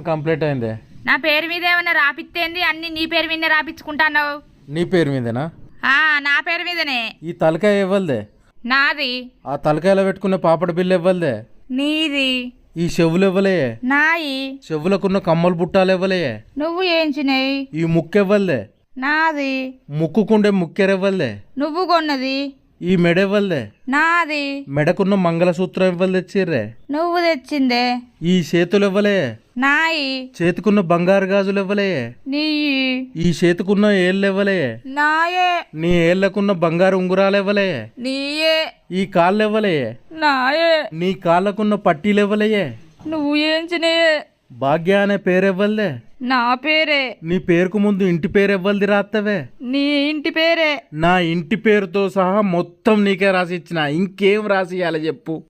Complete అయిందే. నా పేరు మీద ఏమన్నా రాపిత్తేంది? అన్ని నీ పేరు మీదనే రాపించుకుంటాన్నావు. నీ పేరు మీదేనా? నా పేరు మీదనే. ఈ తలకాయ ఇవ్వలదే? నాది. ఆ తలకాయలో పెట్టుకున్న పాపడ బిల్లు ఇవ్వలదే? నీది. ఈ చెవులు ఇవ్వలే? నాయి. చెవులకున్న కమ్మలు బుట్టాలు ఇవ్వలే? నువ్వు ఏంచినాయి. ఈ ముక్కు ఇవ్వలదే? నాది. ముక్కుకుండే ముక్కెరివ్వలదే? నువ్వు కొన్నది. ఈ మెడ ఇవ్వలదే? నాది. మెడకున్న మంగళసూత్రం ఇవ్వలు తెచ్చిర్రే? నువ్వు తెచ్చిందే. ఈ చేతులు ఇవ్వలే? నాయి. చేతికున్న బంగారు గాజులు ఇవ్వలే? నీ. ఈ చేతికున్న ఏళ్ళు ఇవ్వలే? నాయే. నీ ఏళ్లకున్న బంగారు ఉంగురాలు ఇవ్వలే? నీయే. ఈ కాళ్ళు ఇవ్వలే? నాయే. నీ కాళ్ళకున్న పట్టీలు ఇవ్వలే? నువ్వు ఏంచినాయే. భాగ్య అనే పేరు ఇవ్వలే? నా పేరే. నీ పేరుకు ముందు ఇంటి పేరు ఇవ్వలది రాత్తవే? నీ ఇంటి పేరే. నా ఇంటి పేరుతో సహా మొత్తం నీకే రాసి ఇచ్చిన. ఇంకేం రాసి ఇవ్వాలి చెప్పు?